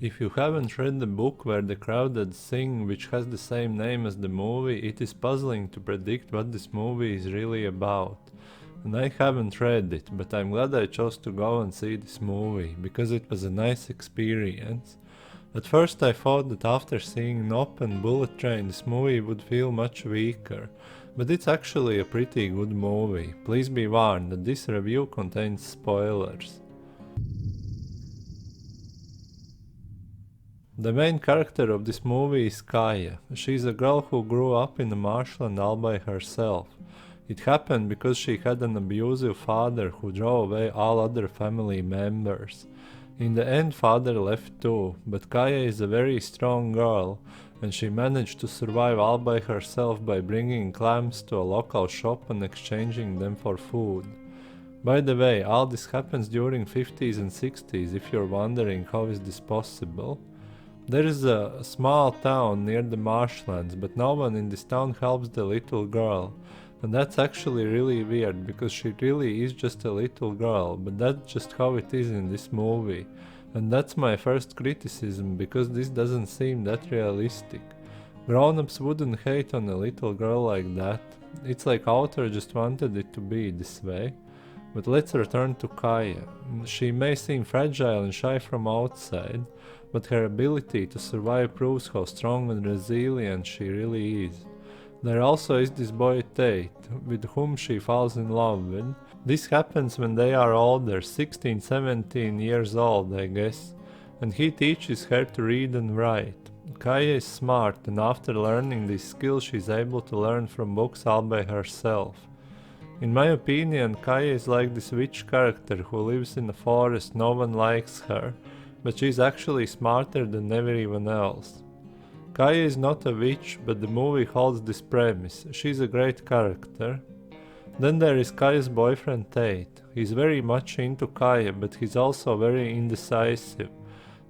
If you haven't read the book Where the Crawdads Sing, which has the same name as the movie, it is puzzling to predict what this movie is really about. And I haven't read it, but I'm glad I chose to go and see this movie, because it was a nice experience. At first I thought that after seeing Nop and Bullet Train this movie would feel much weaker, but it's actually a pretty good movie. Please be warned that this review contains spoilers. The main character of this movie is Kaya. She's a girl who grew up in the marshland all by herself. It happened because she had an abusive father who drove away all other family members. In the end, father left too, but Kaya is a very strong girl, and she managed to survive all by herself by bringing clams to a local shop and exchanging them for food. By the way, all this happens during 50s and 60s if you're wondering how is this possible. There is a small town near the marshlands, but no one in this town helps the little girl. And that's actually really weird, because she really is just a little girl, but that's just how it is in this movie. And that's my first criticism, because this doesn't seem that realistic. Grown-ups wouldn't hate on a little girl like that. It's like author just wanted it to be this way. But let's return to Kaya. She may seem fragile and shy from outside, but her ability to survive proves how strong and resilient she really is. There also is this boy Tate, with whom she falls in love with. This happens when they are older, 16, 17 years old I guess, and he teaches her to read and write. Kaya is smart, and after learning these skills she is able to learn from books all by herself. In my opinion, Kaya is like this witch character who lives in a forest, no one likes her, but she's actually smarter than everyone else. Kaya is not a witch, but the movie holds this premise. She's a great character. Then there is Kaya's boyfriend Tate. He's very much into Kaya, but he's also very indecisive.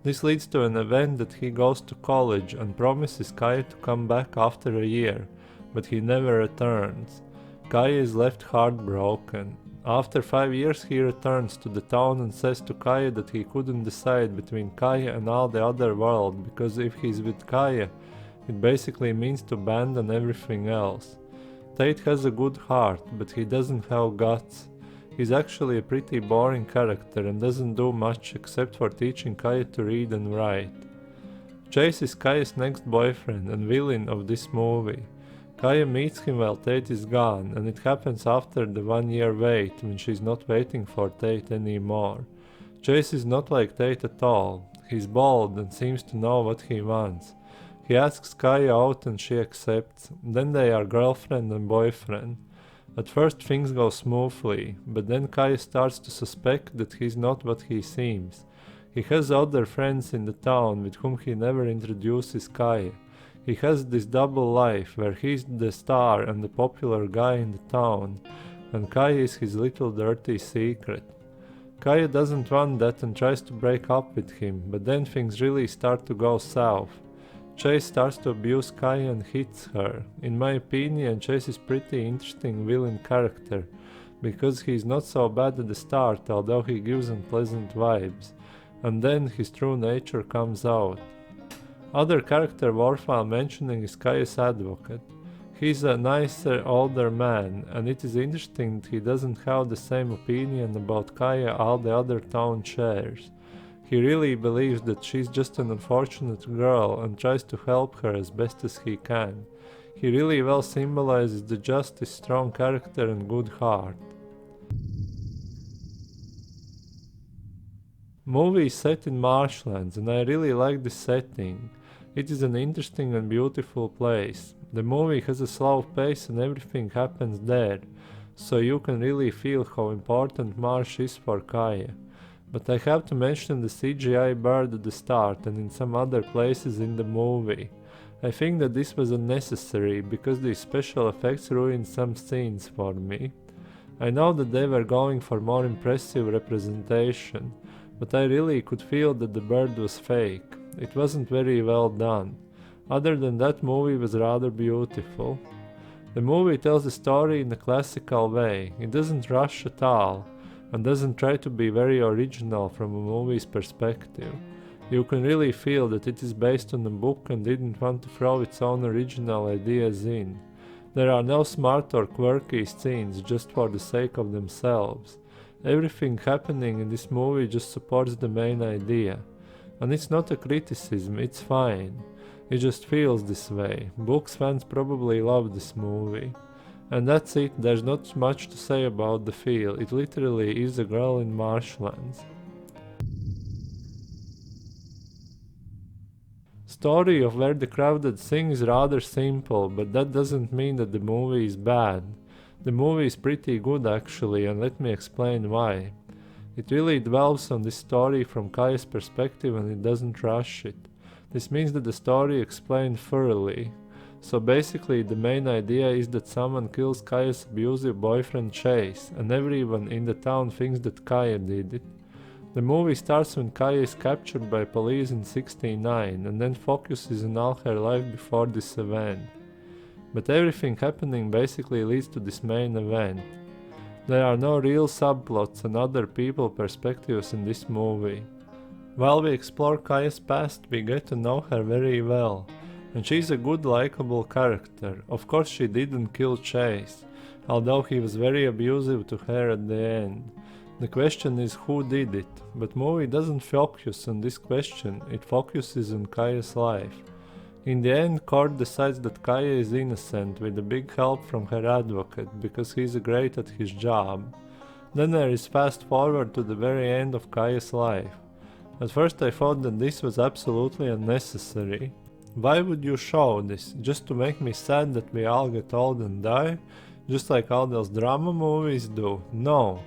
This leads to an event that he goes to college and promises Kaya to come back after a year, but he never returns. Kaya is left heartbroken. After 5 years he returns to the town and says to Kaya that he couldn't decide between Kaya and all the other world, because if he's with Kaya, it basically means to abandon everything else. Tate has a good heart, but he doesn't have guts. He's actually a pretty boring character and doesn't do much except for teaching Kaya to read and write. Chase is Kaya's next boyfriend and villain of this movie. Kaya meets him while Tate is gone, and it happens after the 1-year wait when she's not waiting for Tate anymore. Chase is not like Tate at all. He's bold and seems to know what he wants. He asks Kaya out and she accepts. Then they are girlfriend and boyfriend. At first things go smoothly, but then Kaya starts to suspect that he's not what he seems. He has other friends in the town with whom he never introduces Kaya. He has this double life where he's the star and the popular guy in the town, and Kaya is his little dirty secret. Kaya doesn't want that and tries to break up with him, but then things really start to go south. Chase starts to abuse Kaya and hits her. In my opinion, Chase is pretty interesting villain character, because he's not so bad at the start, although he gives unpleasant vibes, and then his true nature comes out. Other character worthwhile mentioning is Kaya's advocate. He's a nicer, older man, and it is interesting that he doesn't have the same opinion about Kaya all the other town shares. He really believes that she's just an unfortunate girl and tries to help her as best as he can. He really well symbolizes the justice, strong character and good heart. Movie is set in marshlands, and I really like this setting. It is an interesting and beautiful place. The movie has a slow pace and everything happens there, so you can really feel how important Marsh is for Kaya. But I have to mention the CGI bird at the start and in some other places in the movie. I think that this was unnecessary because the special effects ruined some scenes for me. I know that they were going for more impressive representation, but I really could feel that the bird was fake. It wasn't very well done. Other than that, movie was rather beautiful. The movie tells the story in a classical way. It doesn't rush at all, and doesn't try to be very original from a movie's perspective. You can really feel that it is based on a book and didn't want to throw its own original ideas in. There are no smart or quirky scenes just for the sake of themselves. Everything happening in this movie just supports the main idea. And it's not a criticism, it's fine. It just feels this way. Books fans probably love this movie. And that's it, there's not much to say about the feel. It literally is a girl in marshlands. Story of Where the Crawdads Sing is rather simple, but that doesn't mean that the movie is bad. The movie is pretty good actually, and let me explain why. It really dwells on this story from Kaya's perspective and it doesn't rush it. This means that the story explained thoroughly. So basically the main idea is that someone kills Kaya's abusive boyfriend Chase, and everyone in the town thinks that Kaya did it. The movie starts when Kaya is captured by police in '69 and then focuses on all her life before this event. But everything happening basically leads to this main event. There are no real subplots and other people perspectives in this movie. While we explore Kaya's past, we get to know her very well. And she's a good likable character. Of course she didn't kill Chase, although he was very abusive to her at the end. The question is who did it, but movie doesn't focus on this question, it focuses on Kaya's life. In the end, court decides that Kaya is innocent with a big help from her advocate because he's great at his job. Then there is fast forward to the very end of Kaya's life. At first I thought that this was absolutely unnecessary. Why would you show this? Just to make me sad that we all get old and die? Just like all those drama movies do? No.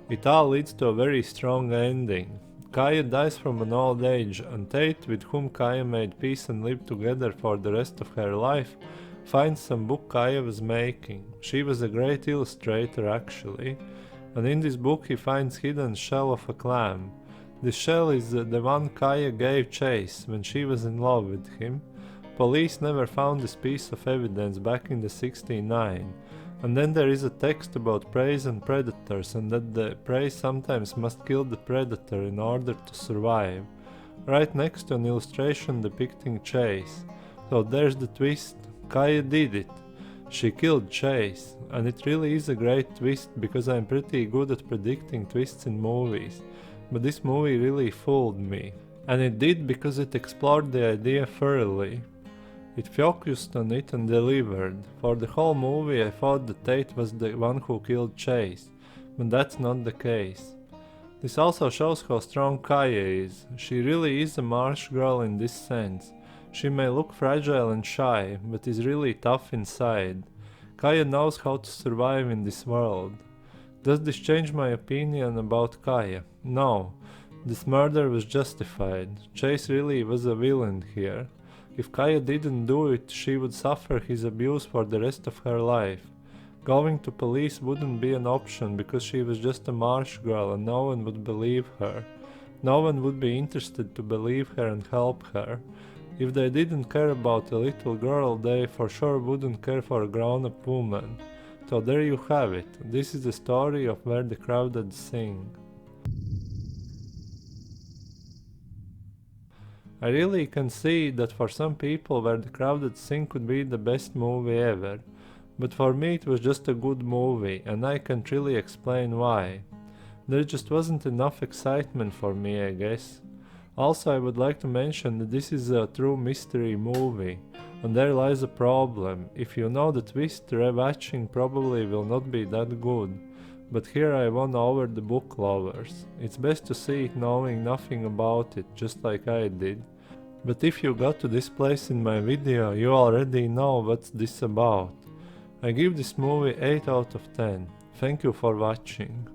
It all leads to a very strong ending. Kaya dies from an old age, and Tate, with whom Kaya made peace and lived together for the rest of her life, finds some book Kaya was making. She was a great illustrator actually, and in this book he finds hidden shell of a clam. This shell is the one Kaya gave Chase when she was in love with him. Police never found this piece of evidence back in the '69. And then there is a text about prey and predators and that the prey sometimes must kill the predator in order to survive. Right next to an illustration depicting Chase. So there's the twist. Kaya did it. She killed Chase. And it really is a great twist because I'm pretty good at predicting twists in movies. But this movie really fooled me. And it did because it explored the idea thoroughly. It focused on it and delivered. For the whole movie I thought that Tate was the one who killed Chase, but that's not the case. This also shows how strong Kaya is. She really is a Marsh girl in this sense. She may look fragile and shy, but is really tough inside. Kaya knows how to survive in this world. Does this change my opinion about Kaya? No. This murder was justified. Chase really was a villain here. If Kaya didn't do it, she would suffer his abuse for the rest of her life. Going to police wouldn't be an option because she was just a Marsh girl and no one would believe her. No one would be interested to believe her and help her. If they didn't care about a little girl, they for sure wouldn't care for a grown-up woman. So there you have it. This is the story of Where the Crawdads Sing. I really can see that for some people Where the Crawdads Sing could be the best movie ever, but for me it was just a good movie and I can't really explain why. There just wasn't enough excitement for me, I guess. Also I would like to mention that this is a true mystery movie, and there lies a problem. If you know the twist, rewatching probably will not be that good. But here I won over the book lovers. It's best to see it knowing nothing about it, just like I did. But if you got to this place in my video, you already know what's this about. I give this movie 8 out of 10. Thank you for watching.